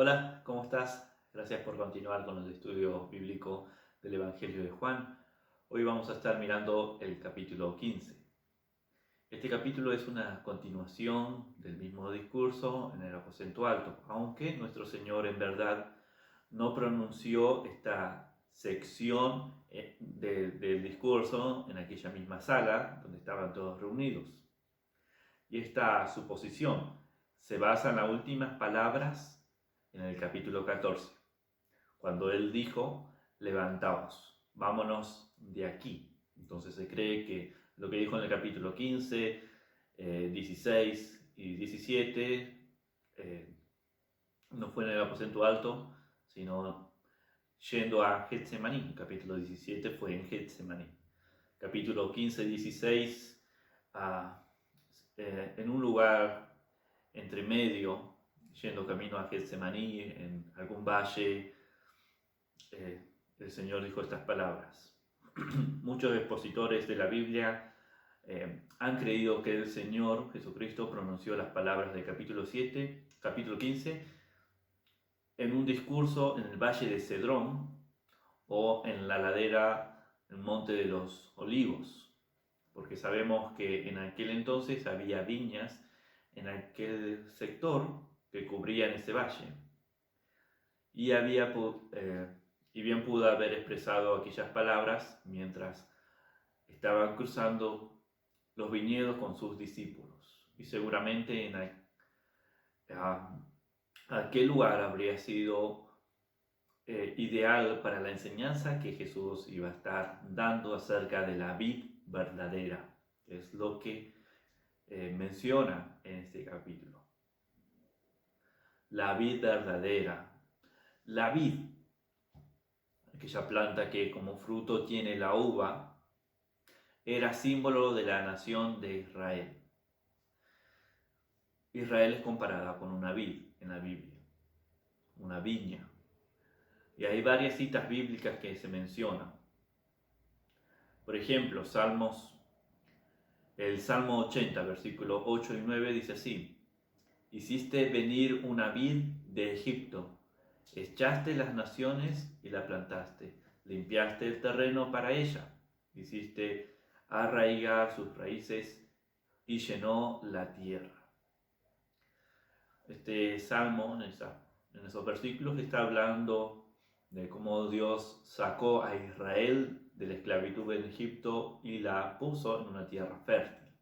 Hola, ¿cómo estás? Gracias por continuar con el estudio bíblico del Evangelio de Juan. Hoy vamos a estar mirando el capítulo 15. Este capítulo es una continuación del mismo discurso en el aposento alto, aunque nuestro Señor en verdad no pronunció esta sección del discurso en aquella misma sala donde estaban todos reunidos. Y esta suposición se basa en las últimas palabras en el capítulo 14, cuando Él dijo: levantaos, vámonos de aquí. Entonces se cree que lo que dijo en el capítulo 15, 16 y 17 no fue en el aposento alto, sino yendo a Getsemaní. Capítulo 17 fue en Getsemaní. Capítulo 15, 16, en un lugar entre medio, yendo camino a Getsemaní, en algún valle, el Señor dijo estas palabras. Muchos expositores de la Biblia han creído que el Señor Jesucristo pronunció las palabras del capítulo 15, en un discurso en el valle de Cedrón o en la ladera del Monte de los Olivos, porque sabemos que en aquel entonces había viñas en aquel sector que cubrían ese valle, y bien pudo haber expresado aquellas palabras mientras estaban cruzando los viñedos con sus discípulos, y seguramente aquel lugar habría sido ideal para la enseñanza que Jesús iba a estar dando acerca de la vid verdadera, que es lo que menciona en este capítulo. La vid verdadera. La vid, aquella planta que como fruto tiene la uva, era símbolo de la nación de Israel. Israel es comparada con una vid en la Biblia, una viña. Y hay varias citas bíblicas que se mencionan. Por ejemplo, el Salmo 80, versículos 8 y 9 dice así: hiciste venir una vid de Egipto, echaste las naciones y la plantaste, limpiaste el terreno para ella, hiciste arraigar sus raíces y llenó la tierra. Este salmo, en esos versículos, está hablando de cómo Dios sacó a Israel de la esclavitud en Egipto y la puso en una tierra fértil.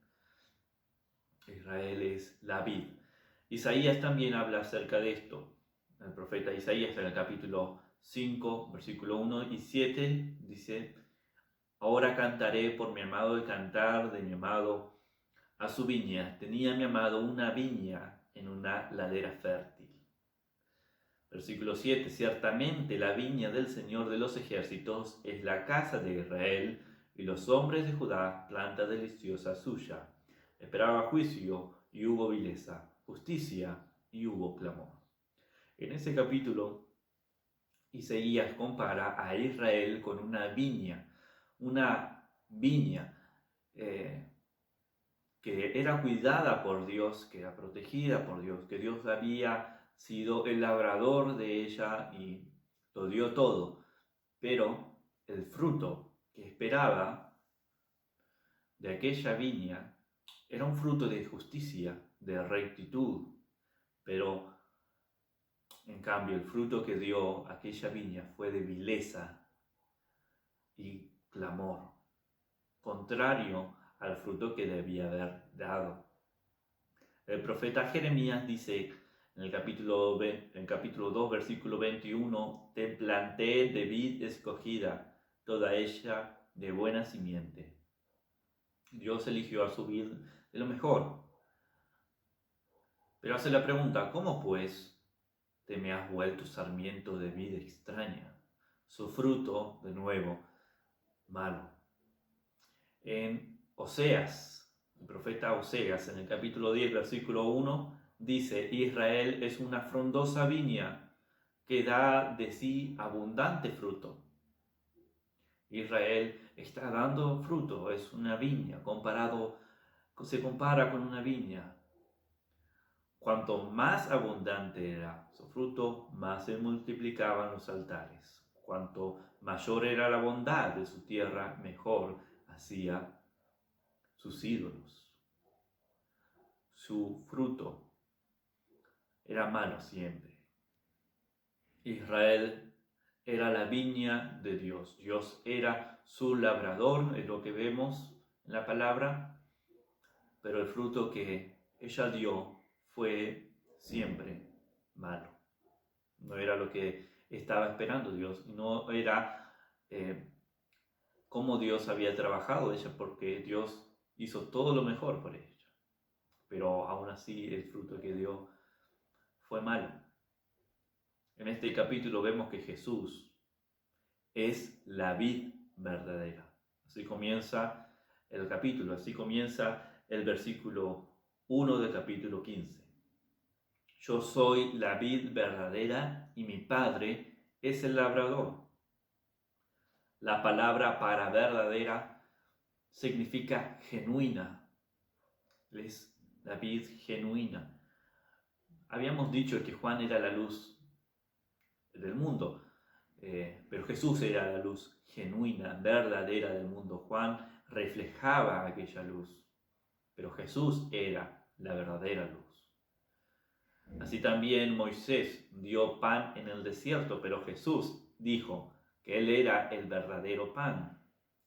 Israel es la vid. Isaías también habla acerca de esto. El profeta Isaías en el capítulo 5, versículo 1 y 7 dice: ahora cantaré por mi amado el cantar de mi amado a su viña. Tenía mi amado una viña en una ladera fértil. Versículo 7: ciertamente la viña del Señor de los ejércitos es la casa de Israel, y los hombres de Judá planta deliciosa suya. Esperaba juicio y hubo vileza, justicia y hubo clamor. En ese capítulo, Isaías compara a Israel con una viña que era cuidada por Dios, que era protegida por Dios, que Dios había sido el labrador de ella y lo dio todo. Pero el fruto que esperaba de aquella viña era un fruto de justicia, de rectitud. Pero en cambio el fruto que dio aquella viña fue de vileza y clamor, contrario al fruto que debía haber dado. El profeta Jeremías dice en el capítulo 2, versículo 21: te planté de vid escogida, toda ella de buena simiente. Dios eligió a su vid de lo mejor. Pero hace la pregunta: ¿cómo pues te me has vuelto sarmiento de vid extraña? Su fruto, de nuevo, malo. En Oseas, el profeta Oseas, en el capítulo 10, versículo 1, dice: Israel es una frondosa viña que da de sí abundante fruto. Israel está dando fruto, es una viña, se compara con una viña. cuanto más abundante era su fruto, más se multiplicaban los altares. Cuanto mayor era la bondad de su tierra, mejor hacía sus ídolos. Su fruto era malo siempre. Israel era la viña de Dios. Dios era su labrador, es lo que vemos en la palabra, pero el fruto que ella dio fue siempre malo. No era lo que estaba esperando Dios, no era como Dios había trabajado ella, porque Dios hizo todo lo mejor por ella. Pero aún así el fruto que dio fue malo. En este capítulo vemos que Jesús es la vid verdadera. Así comienza el capítulo, así comienza el versículo 1 del capítulo 15. Yo soy la vid verdadera y mi Padre es el labrador. La palabra para verdadera significa genuina. Es la vid genuina. Habíamos dicho que Juan era la luz del mundo, pero Jesús era la luz genuina, verdadera del mundo. Juan reflejaba aquella luz, pero Jesús era la verdadera luz. Así también Moisés dio pan en el desierto, pero Jesús dijo que él era el verdadero pan.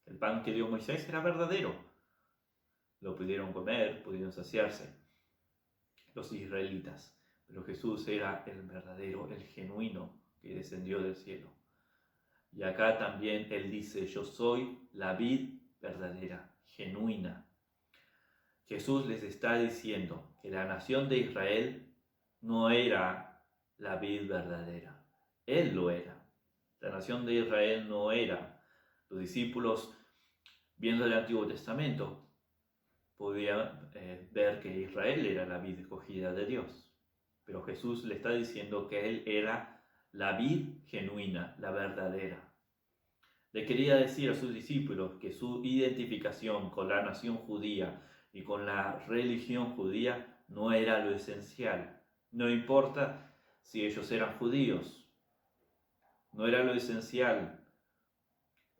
El pan que dio Moisés era verdadero. Lo pudieron comer, pudieron saciarse los israelitas, pero Jesús era el verdadero, el genuino que descendió del cielo. Y acá también él dice, yo soy la vid verdadera, genuina. Jesús les está diciendo que la nación de Israel no era la vid verdadera. Él lo era. La nación de Israel no era. Los discípulos, viendo el Antiguo Testamento, podían ver que Israel era la vid escogida de Dios. Pero Jesús le está diciendo que él era la vid genuina, la verdadera. Le quería decir a sus discípulos que su identificación con la nación judía y con la religión judía no era lo esencial. No importa si ellos eran judíos, no era lo esencial.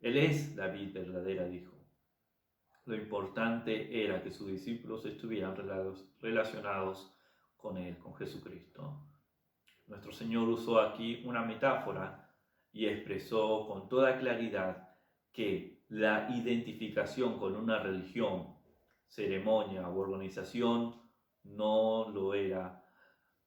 Él es la vid verdadera, dijo. Lo importante era que sus discípulos estuvieran relacionados con Él, con Jesucristo. Nuestro Señor usó aquí una metáfora y expresó con toda claridad que la identificación con una religión, ceremonia o organización no lo era,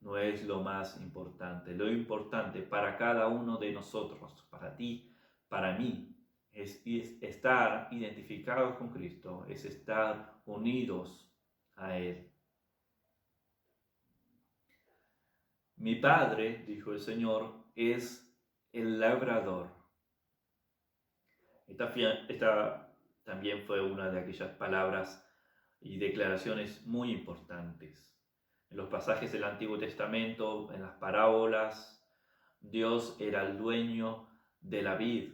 no es lo más importante. Lo importante para cada uno de nosotros, para ti, para mí, es estar identificados con Cristo, es estar unidos a Él. Mi Padre, dijo el Señor, es el labrador. Esta también fue una de aquellas palabras y declaraciones muy importantes. En los pasajes del Antiguo Testamento, en las parábolas, Dios era el dueño de la vid,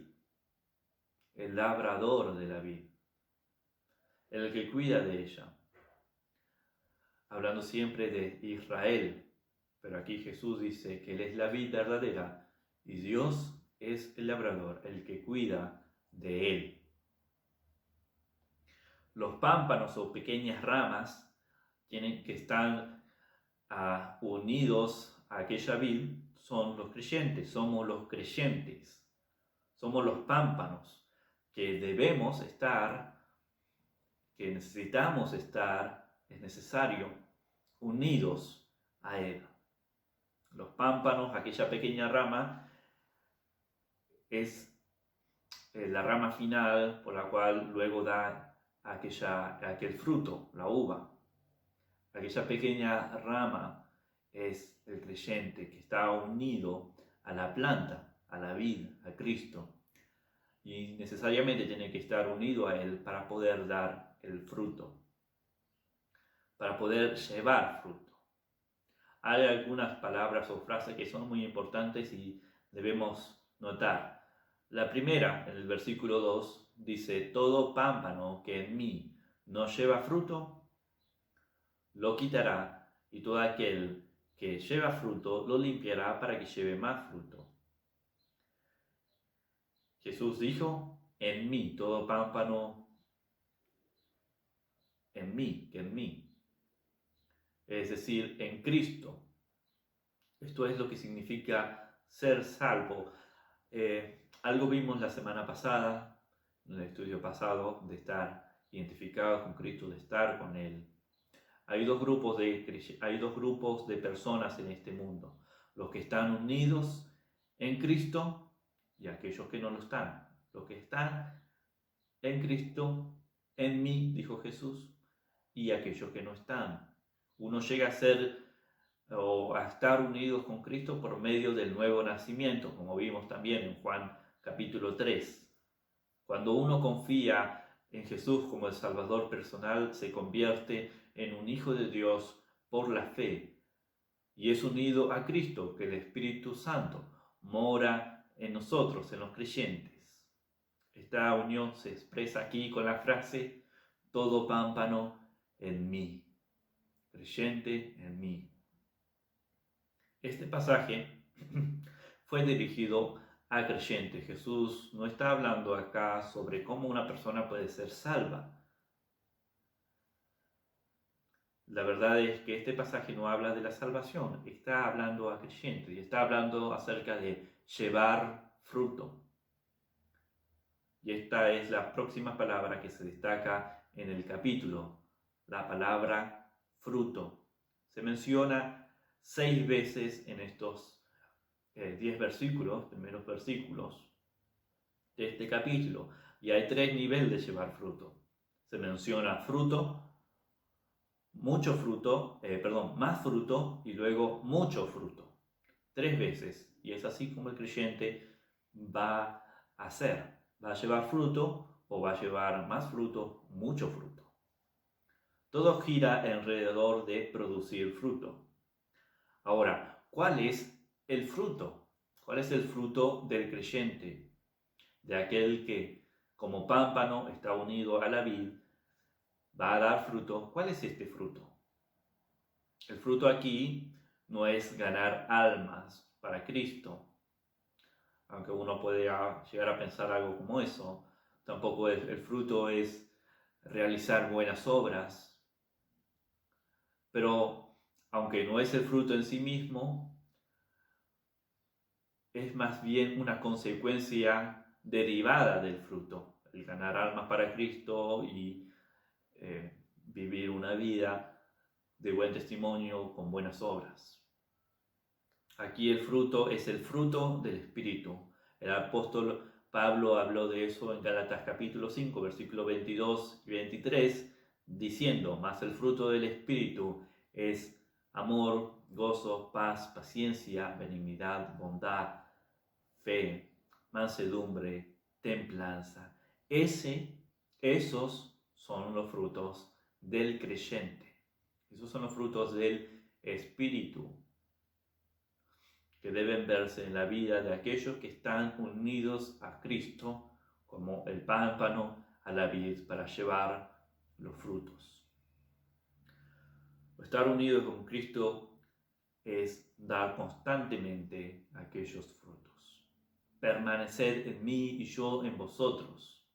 el labrador de la vid, el que cuida de ella. Hablando siempre de Israel, pero aquí Jesús dice que Él es la vid verdadera y Dios es el labrador, el que cuida de Él. Los pámpanos o pequeñas ramas que están unidos a aquella vid son los creyentes, somos los creyentes, somos los pámpanos que debemos estar, que necesitamos estar, es necesario, unidos a Él. Los pámpanos, aquella pequeña rama, es la rama final por la cual luego da aquel fruto, la uva. Aquella pequeña rama es el creyente que está unido a la planta, a la vid, a Cristo. Y necesariamente tiene que estar unido a Él para poder dar el fruto, para poder llevar fruto. Hay algunas palabras o frases que son muy importantes y debemos notar. La primera, en el versículo 2, dice, todo pámpano que en mí no lleva fruto, lo quitará, y todo aquel que lleva fruto, lo limpiará para que lleve más fruto. Jesús dijo, en mí, todo pámpano en mí, que en mí. Es decir, en Cristo. Esto es lo que significa ser salvo. Algo vimos la semana pasada, en el estudio pasado, de estar identificados con Cristo, de estar con Él. Hay dos grupos de personas en este mundo. Los que están unidos en Cristo y aquellos que no lo están. Los que están en Cristo, en mí, dijo Jesús, y aquellos que no están. Uno llega a ser o a estar unidos con Cristo por medio del nuevo nacimiento, como vimos también en Juan capítulo 3. Cuando uno confía en Jesús como el Salvador personal, se convierte en un hijo de Dios por la fe y es unido a Cristo, que el Espíritu Santo mora en nosotros, en los creyentes. Esta unión se expresa aquí con la frase, todo pámpano en mí, creyente en mí. Este pasaje fue dirigido a creyentes. Jesús no está hablando acá sobre cómo una persona puede ser salva. La verdad es que este pasaje no habla de la salvación, está hablando a creyentes y está hablando acerca de llevar fruto. Y esta es la próxima palabra que se destaca en el capítulo, la palabra fruto. Se menciona 6 veces en estos 10 versículos, primeros versículos de este capítulo, y hay 3 niveles de llevar fruto. Se menciona fruto, más fruto y luego mucho fruto. 3 veces, y es así como el creyente va a hacer. Va a llevar fruto o va a llevar más fruto, mucho fruto. Todo gira alrededor de producir fruto. Ahora, ¿cuál es el fruto? ¿Cuál es el fruto del creyente? De aquel que, como pámpano, está unido a la vid, va a dar fruto. ¿Cuál es este fruto? El fruto aquí no es ganar almas para Cristo, aunque uno puede llegar a pensar algo como eso. Tampoco el fruto es realizar buenas obras. Pero, aunque no es el fruto en sí mismo, es más bien una consecuencia derivada del fruto. El ganar almas para Cristo y vivir una vida de buen testimonio con buenas obras. Aquí el fruto es el fruto del Espíritu. El apóstol Pablo habló de eso en Gálatas capítulo 5, versículos 22 y 23, diciendo, mas el fruto del Espíritu es amor, gozo, paz, paciencia, benignidad, bondad, fe, mansedumbre, templanza. Esos son los frutos del creyente. Esos son los frutos del Espíritu que deben verse en la vida de aquellos que están unidos a Cristo, como el pámpano a la vid, para llevar los frutos. Estar unido con Cristo es dar constantemente aquellos frutos. Permaneced en mí y yo en vosotros,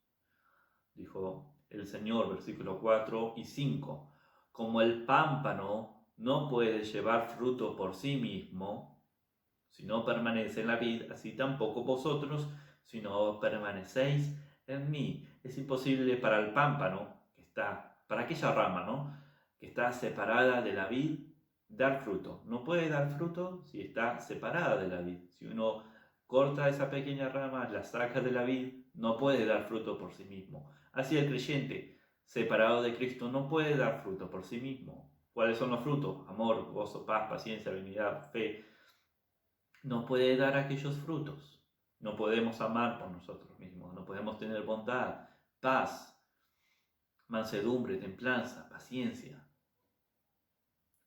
dijo el Señor, versículos 4 y 5. Como el pámpano no puede llevar fruto por sí mismo, si no permanece en la vid, así tampoco vosotros, si no permanecéis en mí. Es imposible para el pámpano, para aquella rama, ¿no?, que está separada de la vid, dar fruto. No puede dar fruto si está separada de la vid. Si uno corta esa pequeña rama, la saca de la vid, no puede dar fruto por sí mismo. Así el creyente, separado de Cristo, no puede dar fruto por sí mismo. ¿Cuáles son los frutos? Amor, gozo, paz, paciencia, benignidad, fe. No puede dar aquellos frutos. No podemos amar por nosotros mismos, no podemos tener bondad, paz, mansedumbre, templanza, paciencia.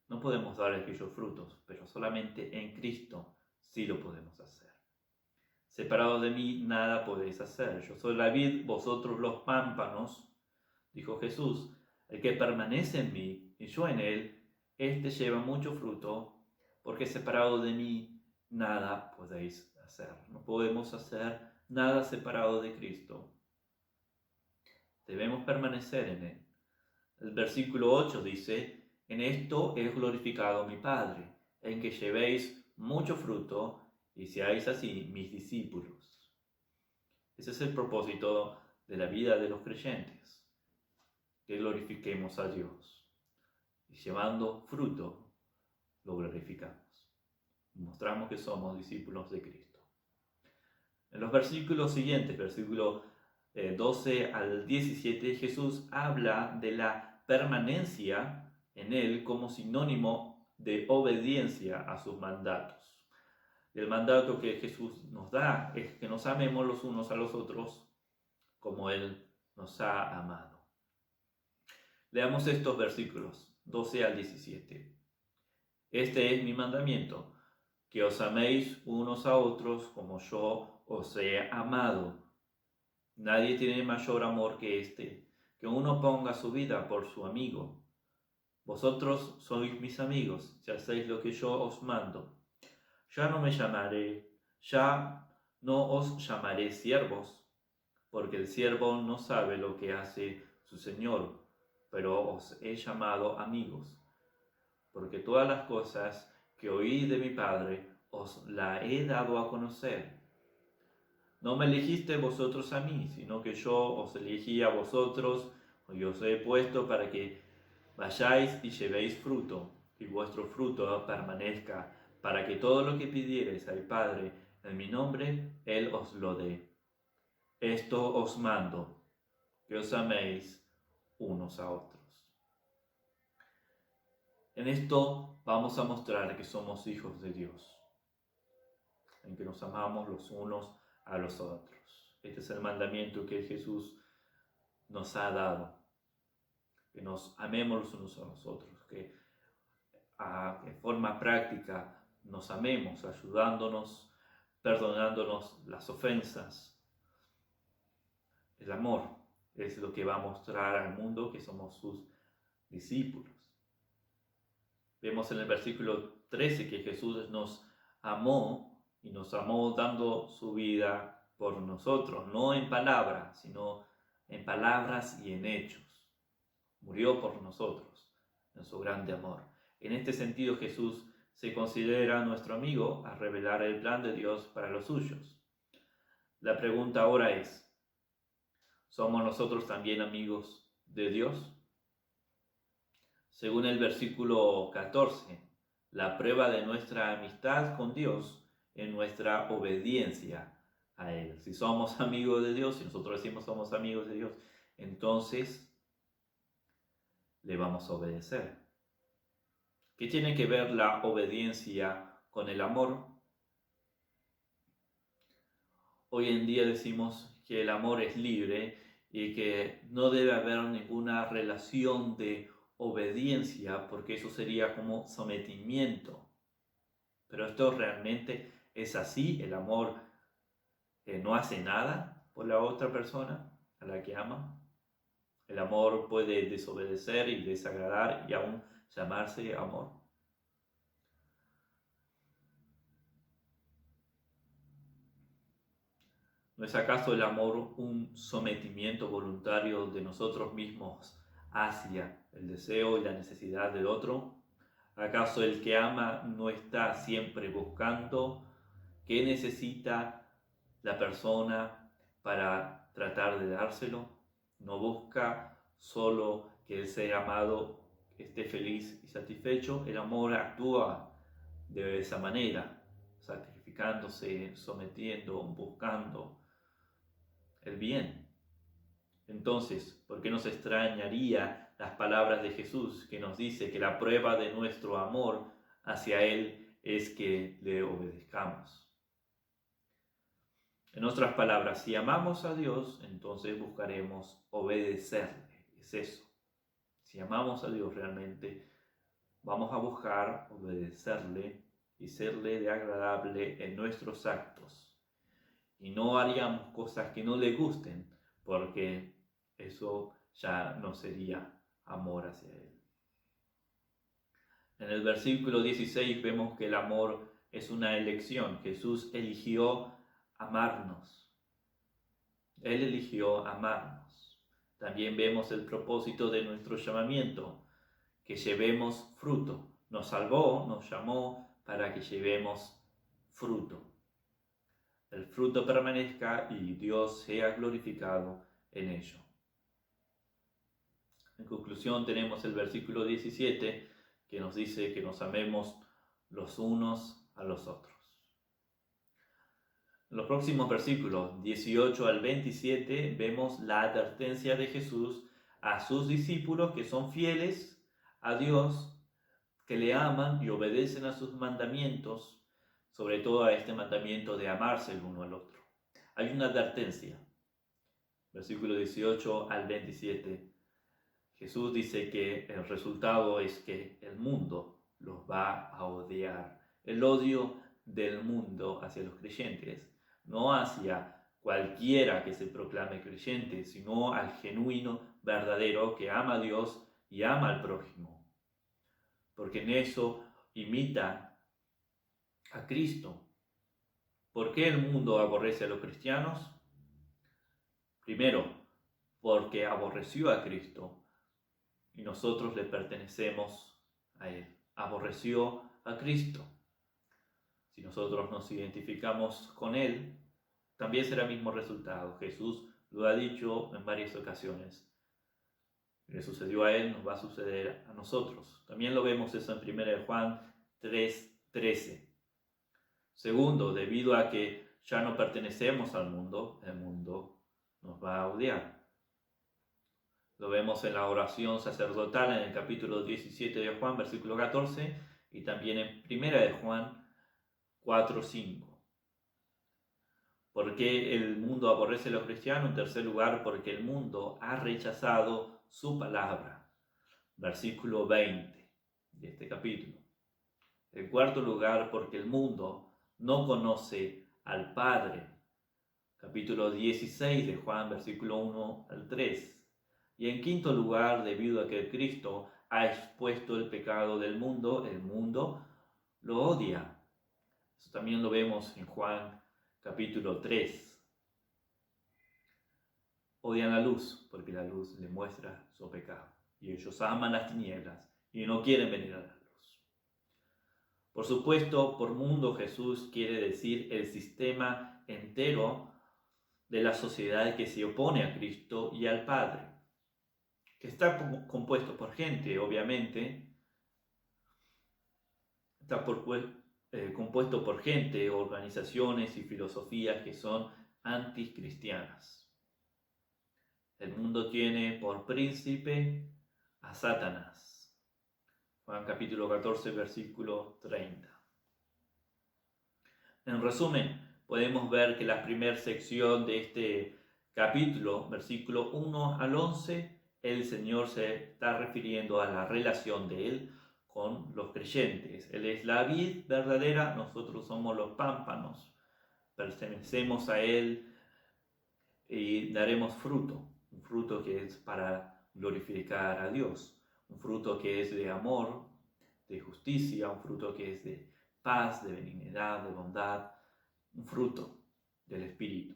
No podemos dar aquellos frutos, pero solamente en Cristo sí lo podemos hacer. Separado de mí nada podéis hacer. Yo soy la vid, vosotros los pámpanos, dijo Jesús. El que permanece en mí y yo en él, éste lleva mucho fruto, porque separado de mí nada podéis hacer. No podemos hacer nada separado de Cristo. Debemos permanecer en Él. El versículo 8 dice: en esto es glorificado mi Padre, en que llevéis mucho fruto y seáis así mis discípulos. Ese es el propósito de la vida de los creyentes, que glorifiquemos a Dios. Y llevando fruto, lo glorificamos. Mostramos que somos discípulos de Cristo. En los versículos siguientes, versículo 12 al 17, Jesús habla de la permanencia en Él como sinónimo de obediencia a sus mandatos. El mandato que Jesús nos da es que nos amemos los unos a los otros como Él nos ha amado. Leamos estos versículos 12 al 17. Este es mi mandamiento, que os améis unos a otros como yo os he amado. Nadie tiene mayor amor que este, que uno ponga su vida por su amigo. Vosotros sois mis amigos, si hacéis lo que yo os mando. Ya no os llamaré siervos, porque el siervo no sabe lo que hace su señor, pero os he llamado amigos, porque todas las cosas que oí de mi Padre os la he dado a conocer. No me elegisteis vosotros a mí, sino que yo os elegí a vosotros y os he puesto para que vayáis y llevéis fruto, y vuestro fruto permanezca, para que todo lo que pidiereis al Padre en mi nombre, Él os lo dé. Esto os mando, que os améis unos a otros. En esto vamos a mostrar que somos hijos de Dios, en que nos amamos los unos a los otros. Este es el mandamiento que Jesús nos ha dado, que nos amemos los unos a los otros, que de forma práctica nos amemos, ayudándonos, perdonándonos las ofensas. El amor es lo que va a mostrar al mundo que somos sus discípulos. Vemos en el versículo 13 que Jesús nos amó y nos amó dando su vida por nosotros, no en palabras, sino en palabras y en hechos. Murió por nosotros en su grande amor. En este sentido, Jesús se considera nuestro amigo al revelar el plan de Dios para los suyos. La pregunta ahora es: ¿somos nosotros también amigos de Dios? Según el versículo 14, la prueba de nuestra amistad con Dios es nuestra obediencia a Él. Si somos amigos de Dios, si nosotros decimos somos amigos de Dios, entonces le vamos a obedecer. ¿Qué tiene que ver la obediencia con el amor? Hoy en día decimos que el amor es libre y que no debe haber ninguna relación de obediencia, porque eso sería como sometimiento. Pero esto realmente es así. El amor no hace nada por la otra persona a la que ama. El amor puede desobedecer y desagradar y aún llamarse amor. ¿No es acaso el amor un sometimiento voluntario de nosotros mismos hacia el deseo y la necesidad del otro? ¿Acaso el que ama no está siempre buscando qué necesita la persona para tratar de dárselo? ¿No busca solo que el ser amado esté feliz y satisfecho? El amor actúa de esa manera, sacrificándose, sometiendo, buscando el bien. Entonces, ¿por qué nos extrañaría las palabras de Jesús que nos dice que la prueba de nuestro amor hacia Él es que le obedezcamos? En otras palabras, si amamos a Dios, entonces buscaremos obedecerle. Es eso. Si amamos a Dios realmente, vamos a buscar obedecerle y serle de agradable en nuestros actos. Y no haríamos cosas que no le gusten, porque eso ya no sería amor hacia Él. En el versículo 16 vemos que el amor es una elección. Jesús eligió amarnos. Él eligió amarnos. También vemos el propósito de nuestro llamamiento, que llevemos fruto. Nos salvó, nos llamó para que llevemos fruto. El fruto permanezca y Dios sea glorificado en ello. En conclusión tenemos el versículo 17 que nos dice que nos amemos los unos a los otros. En los próximos versículos 18 al 27 vemos la advertencia de Jesús a sus discípulos que son fieles a Dios, que le aman y obedecen a sus mandamientos, sobre todo a este mandamiento de amarse el uno al otro. Hay una advertencia, versículo 18 al 27. Jesús dice que el resultado es que el mundo los va a odiar. El odio del mundo hacia los creyentes, no hacia cualquiera que se proclame creyente, sino al genuino, verdadero, que ama a Dios y ama al prójimo. Porque en eso imita a Cristo. ¿Por qué el mundo aborrece a los cristianos? Primero, porque aborreció a Cristo y nosotros le pertenecemos a Él. Aborreció a Cristo. Si nosotros nos identificamos con Él, también será el mismo resultado. Jesús lo ha dicho en varias ocasiones. Le sucedió a Él, nos va a suceder a nosotros. También lo vemos eso en 1 Juan 3:13. Segundo, debido a que ya no pertenecemos al mundo, el mundo nos va a odiar. Lo vemos en la oración sacerdotal en el capítulo 17 de Juan, versículo 14, y también en 1 de Juan 4:5. ¿Por qué el mundo aborrece a los cristianos? En tercer lugar, porque el mundo ha rechazado su palabra. Versículo 20 de este capítulo. En cuarto lugar, porque el mundo no conoce al Padre. Capítulo 16 de Juan, versículo 1 al 3. Y en quinto lugar, debido a que Cristo ha expuesto el pecado del mundo, el mundo lo odia. Eso también lo vemos en Juan capítulo 3. Odian la luz porque la luz le muestra su pecado. Y ellos aman las tinieblas y no quieren venir a la luz. Por supuesto, por mundo Jesús quiere decir el sistema entero de la sociedad que se opone a Cristo y al Padre, que está compuesto por gente, obviamente, está compuesto por gente, organizaciones y filosofías que son anticristianas. El mundo tiene por príncipe a Satanás. Juan capítulo 14, versículo 30. En resumen, podemos ver que la primera sección de este capítulo, versículo 1 al 11, el Señor se está refiriendo a la relación de Él con los creyentes. Él es la vid verdadera, nosotros somos los pámpanos. Pertenecemos a Él y daremos fruto, un fruto que es para glorificar a Dios, un fruto que es de amor, de justicia, un fruto que es de paz, de benignidad, de bondad, un fruto del Espíritu.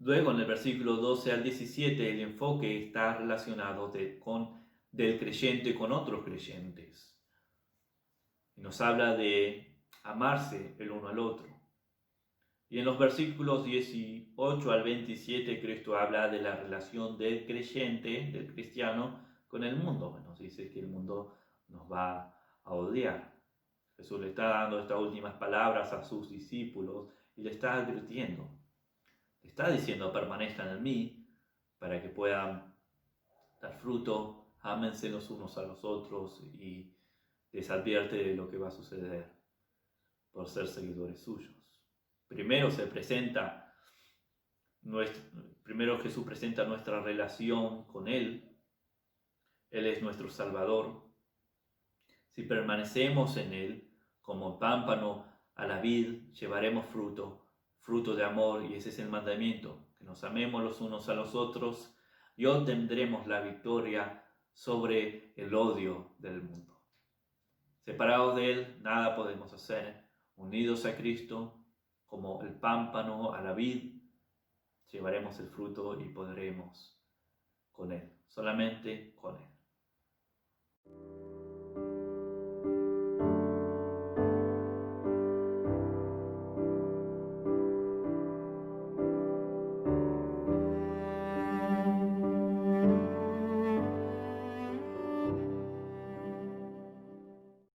Luego, en el versículo 12 al 17, el enfoque está relacionado del creyente con otros creyentes. Y nos habla de amarse el uno al otro. Y en los versículos 18 al 27, Cristo habla de la relación del creyente, del cristiano, con el mundo. Nos dice que el mundo nos va a odiar. Jesús le está dando estas últimas palabras a sus discípulos y le está advirtiendo. Le está diciendo: permanezcan en mí para que puedan dar fruto, ámense los unos a los otros, y les advierte de lo que va a suceder por ser seguidores suyos. Primero Jesús presenta nuestra relación con Él. Él es nuestro Salvador. Si permanecemos en Él, como pámpano a la vid, llevaremos fruto de amor, y ese es el mandamiento, que nos amemos los unos a los otros, y obtendremos la victoria sobre el odio del mundo. Separados de Él, nada podemos hacer. Unidos a Cristo, como el pámpano a la vid, llevaremos el fruto y podremos con Él, solamente con Él.